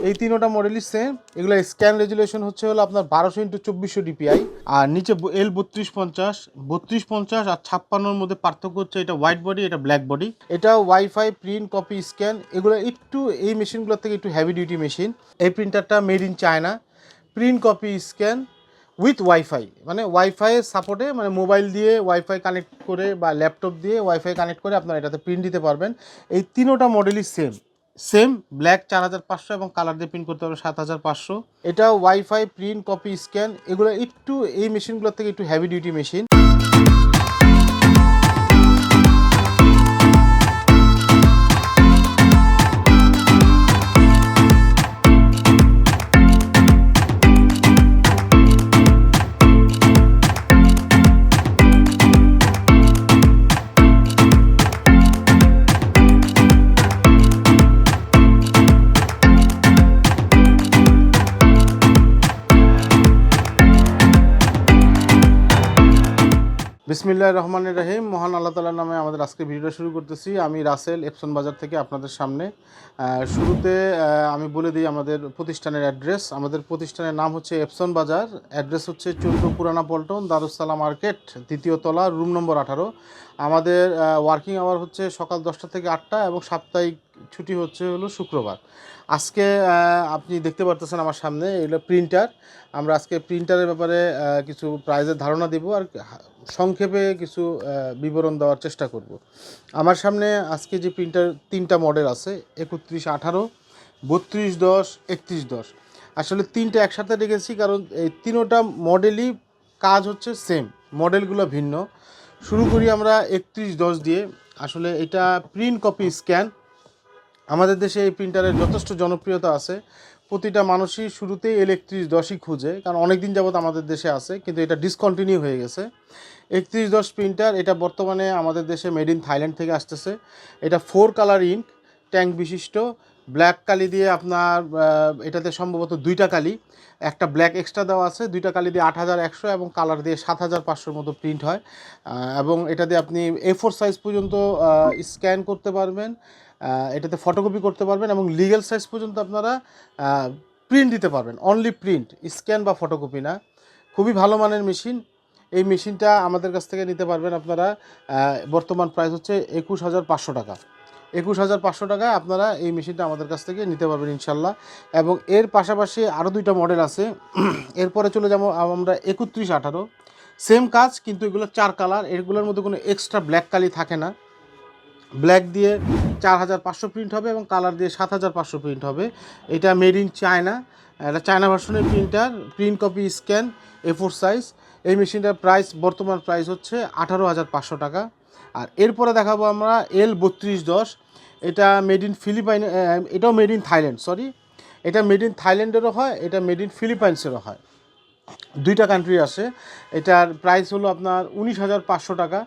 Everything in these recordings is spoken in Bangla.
এই তিনোটা মডেলই সেম। এগুলো স্ক্যান রেজুলেশন হচ্ছে হলো আপনার 1200x2400 ডিপিআই। আর নিচে L3250 আর 56-র মধ্যে পার্থক্য হচ্ছে এটা হোয়াইট বডি, এটা ব্ল্যাক বডি। এটা ওয়াইফাই প্রিন্ট কপি স্ক্যান, এগুলো একটু এই মেশিনগুলোর থেকে একটু হেভি ডিউটি মেশিন। এই প্রিন্টারটা made in China, print copy scan with wifi, মানে ওয়াইফাইয়ের সাপোর্টে, মানে মোবাইল দিয়ে ওয়াইফাই কানেক্ট করে বা ল্যাপটপ দিয়ে ওয়াইফাই কানেক্ট করে আপনারা এটাতে প্রিন্ট দিতে পারবেন। এই তিনোটা মডেলই সেম ব্ল্যাক 4500 এবং কালার দিয়ে প্রিন্ট করতে পারবেন 7500। এটা ওয়াইফাই প্রিন্ট কপি স্ক্যান, এগুলো একটু এই মেশিনগুলোর থেকে একটু হেভি ডিউটি মেশিন। বিসমিল্লাহির রহমানির রহিম। মহান আল্লাহ তাআলার নামে আমাদের আজকে ভিডিওটা শুরু করতেছি। আমি রাসেল এপসন বাজার থেকে আপনাদের সামনে। শুরুতে আমি বলে দিই আমাদের প্রতিষ্ঠানের অ্যাড্রেস। আমাদের প্রতিষ্ঠানের নাম হচ্ছে এপসন বাজার, অ্যাড্রেস হচ্ছে 14 পুরানা পল্টন, দারুসালাম মার্কেট, 2য় তলা, রুম নম্বর 18। আমাদের ওয়ার্কিং আওয়ার হচ্ছে সকাল 10টা থেকে 8টা এবং সাপ্তাহিক ছুটি হচ্ছে হলো শুক্রবার। আজকে আপনি দেখতে পারতেছেন আমার সামনে এগুলো প্রিন্টার। আমরা আজকে প্রিন্টারের ব্যাপারে কিছু প্রাইজের ধারণা দিব আর সংক্ষেপে কিছু বিবরণ দেওয়ার চেষ্টা করব। আমার সামনে আজকে যে প্রিন্টার 3টা মডেল আছে, 3118, 3210, 3110। আসলে 3টা একসাথে রেখেছি কারণ এই তিনোটা মডেলই কাজ হচ্ছে সেম, মডেলগুলো ভিন্ন। শুরু করি আমরা 3110 দিয়ে। আসলে এটা প্রিন্ট কপি স্ক্যান। আমাদের দেশে এই প্রিন্টারের যথেষ্ট জনপ্রিয়তা আছে। প্রতিটা মানুষই শুরুতেই L3110ই খুঁজে, কারণ অনেক দিন যাবত আমাদের দেশে আছে, কিন্তু এটা ডিসকন্টিনিউ হয়ে গেছে। 3110 প্রিন্টার, এটা বর্তমানে আমাদের দেশে মেড ইন থাইল্যান্ড থেকে আসতেছে। এটা 4 কালার ইঙ্ক ট্যাঙ্ক বিশিষ্ট, ব্ল্যাক কালি দিয়ে আপনার এটাতে সম্ভবত 2টা কালি, একটা ব্ল্যাক এক্সট্রা দেওয়া আছে, 2টা কালি দিয়ে 8100 এবং কালার দিয়ে 7500 মতো প্রিন্ট হয়। এবং এটা দিয়ে আপনি A4 সাইজ পর্যন্ত স্ক্যান করতে পারবেন, এটাতে ফটোকপি করতে পারবেন এবং লিগ্যাল সাইজ পর্যন্ত আপনারা প্রিন্ট দিতে পারবেন। অনলি প্রিন্ট, স্ক্যান বা ফটোকপি না। খুবই ভালো মানের মেশিন। এই মেশিনটা আমাদের কাছ থেকে নিতে পারবেন আপনারা। বর্তমান প্রাইস হচ্ছে 21500 টাকা। 21500 টাকায় আপনারা এই মেশিনটা আমাদের কাছ থেকে নিতে পারবেন ইনশাল্লাহ। এবং এর পাশাপাশি আরও 2টা মডেল আছে। এরপরে চলে যাবো আমরা 3118। সেম কাজ, কিন্তু এগুলো 4 কালার, এগুলোর মধ্যে কোনো এক্সট্রা ব্ল্যাক কালি থাকে না। ব্ল্যাক দিয়ে 4500 প্রিন্ট হবে এবং কালার দিয়ে 7500 প্রিন্ট হবে। এটা মেড ইন চায়না, এটা চায়না ভার্সনের printer, print copy scan, A4 size. এই মেশিনটার প্রাইস, বর্তমান প্রাইস হচ্ছে 18500 টাকা। আর এরপরে দেখাবো আমরা L3210। এটা মেড ইন ফিলিপাইন, এটাও মেড ইন থাইল্যান্ড, সরি, এটা মেড ইন থাইল্যান্ডেরও হয়, এটা মেড ইন ফিলিপাইন্সেরও হয়, 2টা কান্ট্রি আসে। এটার প্রাইস হলো আপনার 19500 টাকা।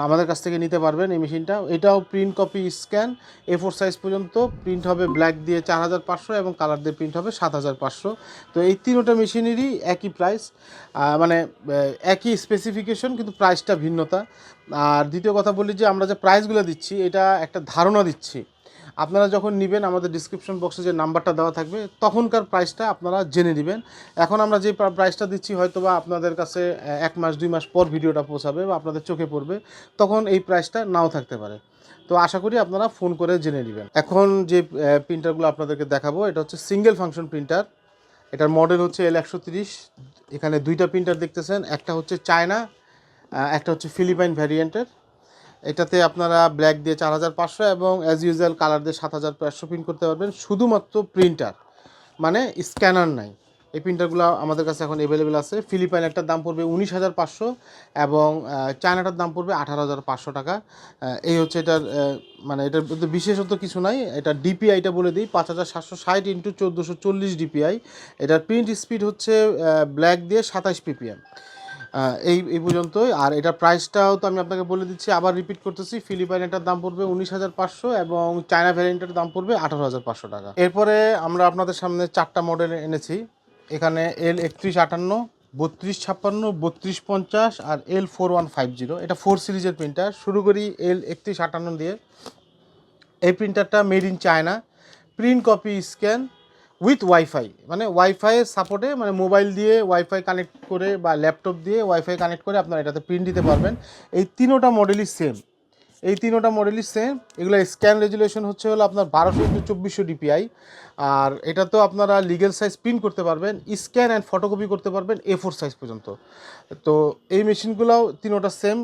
আমাদের কাছ থেকে নিতে পারবেন এই মেশিনটা। এটাও print copy scan, A4 size পর্যন্ত প্রিন্ট হবে, ব্ল্যাক দিয়ে 4500 এবং কালার দিয়ে প্রিন্ট হবে 7500। তো এই তিনোটা মেশিনেরই একই প্রাইস, মানে একই স্পেসিফিকেশন, কিন্তু প্রাইসটা ভিন্নতা। আর দ্বিতীয় কথা বলি যে আমরা যে প্রাইসগুলো দিচ্ছি, এটা একটা ধারণা দিচ্ছি। আপনারা যখন নেবেন আমাদের ডিসক্রিপশন বক্সে যে নাম্বারটা দেওয়া থাকবে তখনকার প্রাইসটা আপনারা জেনে নেবেন। এখন আমরা যে প্রাইসটা দিচ্ছি হয়তো বা আপনাদের কাছে 1 মাস 2 মাস পর ভিডিওটা পৌঁছাবে বা আপনাদের চোখে পড়বে, তখন এই প্রাইসটা নাও থাকতে পারে। তো আশা করি আপনারা ফোন করে জেনে নেবেন। এখন যে প্রিন্টারগুলো আপনাদেরকে দেখাবো, এটা হচ্ছে সিঙ্গেল ফাংশন প্রিন্টার। এটার মডেল হচ্ছে L130। এখানে 2টা প্রিন্টার দেখতেছেন, একটা হচ্ছে চায়না, একটা হচ্ছে ফিলিপাইন ভ্যারিয়েন্টের। এটাতে আপনারা ব্ল্যাক দিয়ে 4500 এবং অ্যাজ ইউজুয়াল কালার দিয়ে 7500 প্রিন্ট করতে পারবেন। শুধুমাত্র প্রিন্টার, মানে স্ক্যানার নাই। এই প্রিন্টারগুলো আমাদের কাছে এখন অ্যাভেলেবেল আছে। ফিলিপাইন একটার দাম পড়বে 19500 এবং চায়নাটার দাম পড়বে 18500 টাকা। এই হচ্ছে এটার, মানে এটার বিশেষত কিছু নাই। এটা ডিপিআইটা বলে দিই, 5760x1440 ডিপিআই। এটার প্রিন্ট স্পিড হচ্ছে ব্ল্যাক দিয়ে 27 ppm। এই পর্যন্তই। আর এটার প্রাইসটাও তো আমি আপনাকে বলে দিচ্ছি, আবার রিপিট করতেছি। ফিলিপাইনেরটার দাম পড়বে 19500 এবং চায়না ভ্যারিয়েন্টের দাম পড়বে 18500 টাকা। এরপরে আমরা আপনাদের সামনে 4টা মডেল এনেছি। এখানে L3158, 3256, 3250 আর L4150। এটা 4 সিরিজের প্রিন্টার। শুরু করি L3158 দিয়ে। এই প্রিন্টারটা made in China, print copy scan with wifi, মানে ওয়াইফাইয়ের সাপোর্টে, মানে মোবাইল দিয়ে ওয়াইফাই কানেক্ট করে বা ল্যাপটপ দিয়ে ওয়াইফাই কানেক্ট করে আপনারা এটাতে প্রিন্ট দিতে পারবেন। এই তিনোটা মডেলই সেম, এই তিনোটা মডেলই সেম। এগুলো স্ক্যান রেজুলেশন হচ্ছে হলো আপনার 1200x2400 ডিপিআই। আর এটা তো আপনারা লিগেল সাইজ প্রিন্ট করতে পারবেন, স্ক্যান অ্যান্ড ফটোকপি করতে পারবেন A4 সাইজ পর্যন্ত। তো এই মেশিনগুলোও তিনোটা সেম।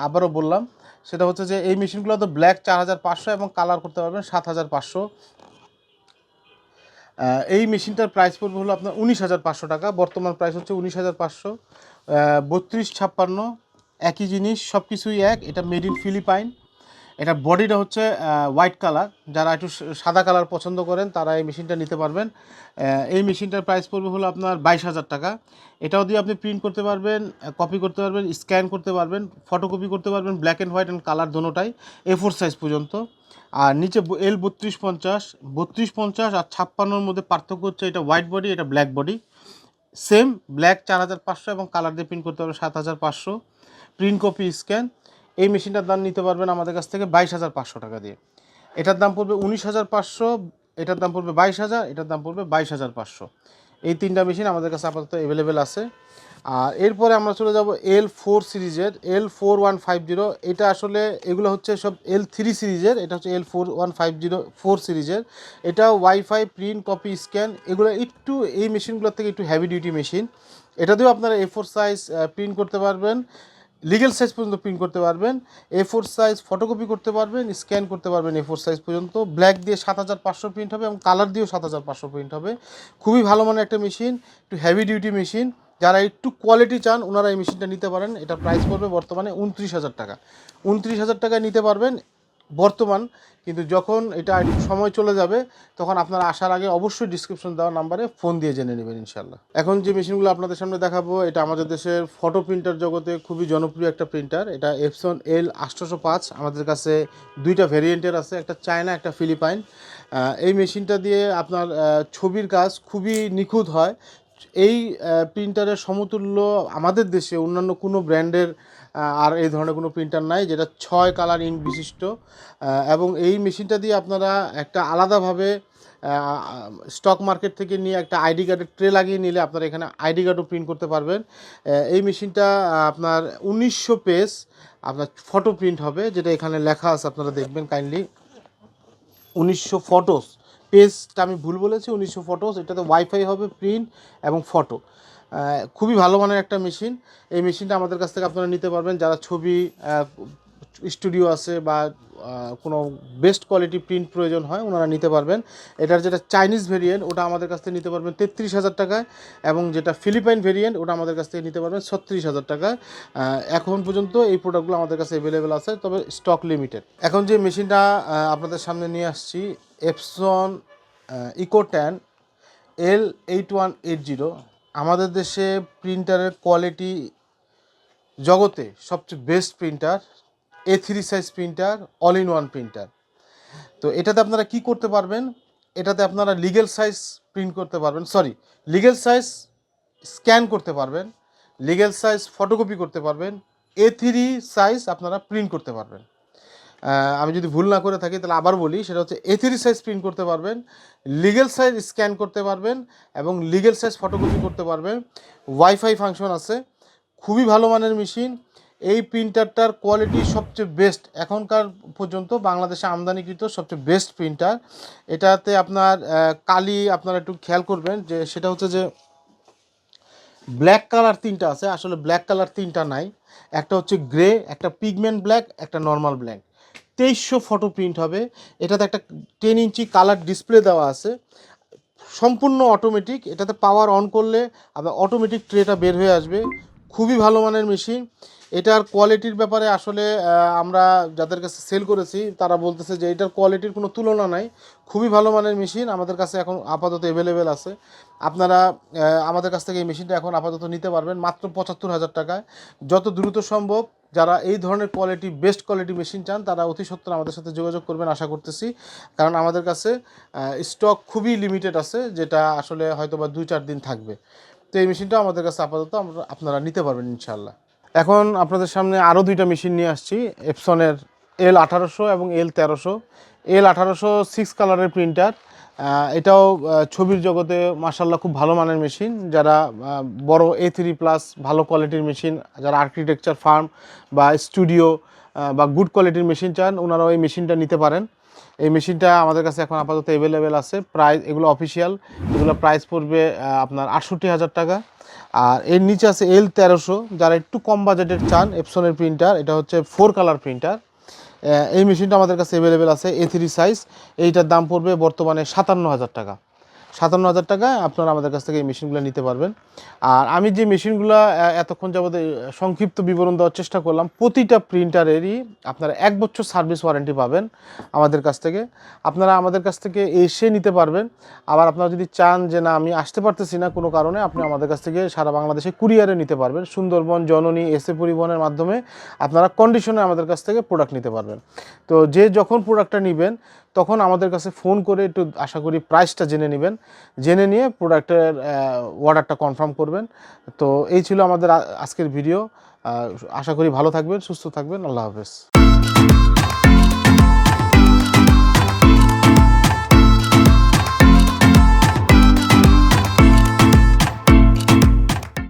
আবারও বললাম, সেটা হচ্ছে যে এই মেশিনগুলো তো ব্ল্যাক 4500 এবং কালার করতে পারবেন 7500। এই মেশিনটার প্রাইস পড়বে হলো আপনার 19,500 টাকা, বর্তমান প্রাইস হচ্ছে 19,500। 3256 একই জিনিস, সব কিছুই এক। এটা মেড ইন ফিলিপাইন। এটা বডিটা হচ্ছে হোয়াইট কালার, যারা একটু সাদা কালার পছন্দ করেন তারা এই মেশিনটা নিতে পারবেন। এই মেশিনটার প্রাইস পড়বে হলো আপনার 22,000 টাকা। এটাও দিয়ে আপনি প্রিন্ট করতে পারবেন, কপি করতে পারবেন, স্ক্যান করতে পারবেন, ফটোকপি করতে পারবেন, black and white and colour দোনোটাই, A4 সাইজ পর্যন্ত। আর নিচে L3250, 3250 আর 56-র মধ্যে পার্থক্য হচ্ছে এটা হোয়াইট বডি, এটা ব্ল্যাক বডি। সেম ব্ল্যাক 4500 এবং কালার দিয়ে প্রিন্ট করতে পারবেন 7500। Print copy scan. এই মেশিনটার দাম নিতে পারবেন আমাদের কাছ থেকে 22,500 টাকা দিয়ে। এটার দাম পড়বে 19,500, এটার দাম পড়বে 22,000, এটার দাম পড়বে 22,500। এই তিনটা মেশিন আমাদের কাছে আপাতত অ্যাভেলেবেল আছে। আর এরপরে আমরা চলে যাব L4 সিরিজের, L4150। এটা আসলে এগুলো হচ্ছে সব L3 সিরিজের, এটা হচ্ছে L4150 সিরিজের। এটা ওয়াইফাই, প্রিন্ট, কপি, স্ক্যান এগুলো একটু, এই মেশিনগুলোর থেকে একটু হেভি ডিউটি মেশিন। এটাতেও আপনারা A4 সাইজ প্রিন্ট করতে পারবেন, লিগেল সাইজ পর্যন্ত প্রিন্ট করতে পারবেন, A4 সাইজ ফটোকপি করতে পারবেন, স্ক্যান করতে পারবেন A4 সাইজ পর্যন্ত। ব্ল্যাক দিয়ে 7500 প্রিন্ট হবে এবং কালার দিয়েও 7500 প্রিন্ট হবে। খুবই ভালো মানের একটা মেশিন, একটু হেভি ডিউটি মেশিন। যারা একটু কোয়ালিটি চান ওনারা এই মেশিনটা নিতে পারেন। এটা প্রাইস পড়বে বর্তমানে 29,000 টাকা। 29,000 টাকায় নিতে পারবেন বর্তমান, কিন্তু যখন এটা একটু সময় চলে যাবে তখন আপনারা আসার আগে অবশ্যই ডিসক্রিপশন দেওয়া নাম্বারে ফোন দিয়ে জেনে নেবেন ইনশাল্লাহ। এখন যে মেশিনগুলো আপনাদের সামনে দেখাবো এটা আমাদের দেশের ফটো প্রিন্টার জগতে খুবই জনপ্রিয় একটা প্রিন্টার। এটা Epson L805। আমাদের কাছে দুইটা ভেরিয়েন্টের আছে, একটা চায়না, একটা ফিলিপাইন। এই মেশিনটা দিয়ে আপনার ছবির কাজ খুবই নিখুঁত হয়। এই প্রিন্টারের সমতুল্য আমাদের দেশে অন্যান্য কোনো ব্র্যান্ডের আর এই ধরনের কোনো প্রিন্টার নাই যেটা 6 কালার ইঙ্ক বিশিষ্ট। এবং এই মেশিনটা দিয়ে আপনারা একটা আলাদাভাবে স্টক মার্কেট থেকে নিয়ে একটা আইডি কার্ডের ট্রে লাগিয়ে নিলে আপনারা এখানে আইডি কার্ডও প্রিন্ট করতে পারবেন। এই মেশিনটা আপনার 1900 পেজ আপনার ফটো প্রিন্ট হবে, যেটা এখানে লেখা আছে, আপনারা দেখবেন কাইন্ডলি। 1900 ফটোস, পেজটা আমি ভুল বলেছি, 1900 ফটোস। এটাতে ওয়াইফাই হবে, প্রিন্ট এবং ফটো। খুবই ভালো মানের একটা মেশিন। এই মেশিনটা আমাদের কাছ থেকে আপনারা নিতে পারবেন যারা ছবি স্টুডিও আছে বা কোনো বেস্ট কোয়ালিটি প্রিন্ট প্রয়োজন হয় ওনারা নিতে পারবেন। এটার যেটা চাইনিজ ভেরিয়েন্ট ওটা আমাদের কাছ থেকে নিতে পারবেন 33,000 টাকায়, এবং যেটা ফিলিপাইন ভেরিয়েন্ট ওটা আমাদের কাছ থেকে নিতে পারবেন 36,000 টাকায়। এখন পর্যন্ত এই প্রোডাক্টগুলো আমাদের কাছে অ্যাভেলেবেল আছে, তবে স্টক লিমিটেড। এখন যে মেশিনটা আপনাদের সামনে নিয়ে আসছি, এপসন ইকো10 L8180। আমাদের দেশে প্রিন্টারের কোয়ালিটি জগতে সবচেয়ে best printer, A3 size printer, all in one printer. তো এটাতে আপনারা কি করতে পারবেন, এটাতে আপনারা লিগেল সাইজ প্রিন্ট করতে পারবেন, সরি, লিগেল সাইজ স্ক্যান করতে পারবেন, লিগেল সাইজ ফটোকপি করতে পারবেন, A3 সাইজ আপনারা প্রিন্ট করতে পারবেন। আমি যদি ভুল না করে থাকি তাহলে আবার বলি, সেটা হচ্ছে A3 সাইজ প্রিন্ট করতে পারবেন, লিগেল সাইজ স্ক্যান করতে পারবেন এবং লিগেল সাইজ ফটোকপি করতে পারবেন। ওয়াইফাই ফাংশন আছে। খুবই ভালো মানের মেশিন। এই প্রিন্টারটার কোয়ালিটি সবচেয়ে বেস্ট, এখনকার পর্যন্ত বাংলাদেশে আমদানিকৃত সবচেয়ে বেস্ট প্রিন্টার। এটাতে আপনার কালি আপনারা একটু খেয়াল করবেন, যে সেটা হচ্ছে যে ব্ল্যাক কালার তিনটা আছে, আসলে ব্ল্যাক কালার তিনটা নাই। একটা হচ্ছে গ্রে, একটা পিগমেন্ট ব্ল্যাক, একটা নর্মাল ব্ল্যাক। 2300 ফটো প্রিন্ট হবে। এটাতে একটা 10 ইঞ্চি কালার ডিসপ্লে দেওয়া আছে, সম্পূর্ণ অটোমেটিক। এটাতে পাওয়ার অন করলে আপনার অটোমেটিক ট্রেটা বের হয়ে আসবে। খুবই ভালো মানের মেশিন। এটার কোয়ালিটির ব্যাপারে আসলে আমরা যাদের কাছে সেল করেছি তারা বলতেছে যে এটার কোয়ালিটির কোনো তুলনা নাই। খুবই ভালো মানের মেশিন আমাদের কাছে এখন আপাতত অ্যাভেলেবেল আছে। আপনারা আমাদের কাছ থেকে এই মেশিনটা এখন আপাতত নিতে পারবেন মাত্র 75,000 টাকায়। যত দ্রুত সম্ভব যারা এই ধরনের কোয়ালিটি, বেস্ট কোয়ালিটি মেশিন চান তারা অতি সত্বর আমাদের সাথে যোগাযোগ করবেন আশা করতেছি, কারণ আমাদের কাছে স্টক খুবই লিমিটেড আছে, যেটা আসলে হয়তো বা 2-4 দিন থাকবে। তো এই মেশিনটা আমাদের কাছে আপাতত আপনারা নিতে পারবেন ইনশাল্লাহ। এখন আপনাদের সামনে আরও দুইটা মেশিন নিয়ে আসছি, এপসনের L1800 এবং L1300। L1800 6 কালারের প্রিন্টার, এটাও ছবির জগতে মাশাআল্লাহ খুব ভালো মানের মেশিন। যারা বড় A3+ ভালো কোয়ালিটির মেশিন, যারা আর্কিটেকচার ফার্ম বা স্টুডিও বা গুড কোয়ালিটির মেশিন চান, ওনারাও এই মেশিনটা নিতে পারেন। এই মেশিনটা আমাদের কাছে এখন আপাতত অ্যাভেলেবেল আছে। প্রাইস এগুলো অফিসিয়াল, এগুলো প্রাইস পড়বে আপনার ৬৮,০০০ টাকা। আর এর নিচে আছে L1300, যারা একটু কম বাজেটের চান এপসনের প্রিন্টার, এটা হচ্ছে 4 কালার প্রিন্টার। এই মেশিনটা আমাদের কাছে অ্যাভেলেবেল আছে A3 সাইজ। এইটার দাম পড়বে বর্তমানে ৫৭,০০০ টাকা। ৫৭,০০০ টাকায় আপনারা আমাদের কাছ থেকে এই মেশিনগুলো নিতে পারবেন। আর আমি যে মেশিনগুলো এতক্ষণ যাবত সংক্ষিপ্ত বিবরণ দেওয়ার চেষ্টা করলাম, প্রতিটা প্রিন্টারেরই আপনারা ১ বছর সার্ভিস ওয়ারেন্টি পাবেন আমাদের কাছ থেকে। আপনারা আমাদের কাছ থেকে এসে নিতে পারবেন। আবার আপনারা যদি চান যে না আমি আসতে পারতেছি না কোনো কারণে, আপনি আমাদের কাছ থেকে সারা বাংলাদেশে কুরিয়ারে নিতে পারবেন। সুন্দরবন, জননী, এসএ পরিবহনের মাধ্যমে আপনারা কন্ডিশনে আমাদের কাছ থেকে প্রোডাক্ট নিতে পারবেন। তো যে যখন প্রোডাক্টটা নেবেন তখন আমাদের কাছে ফোন করে একটু আশা করি প্রাইসটা জেনে নেবেন, জেনে নিয়ে প্রোডাক্টের অর্ডারটা কনফার্ম করবেন। তো এই ছিল আমাদের আজকের ভিডিও। আশা করি ভালো থাকবেন, সুস্থ থাকবেন। আল্লাহ হাফেজ।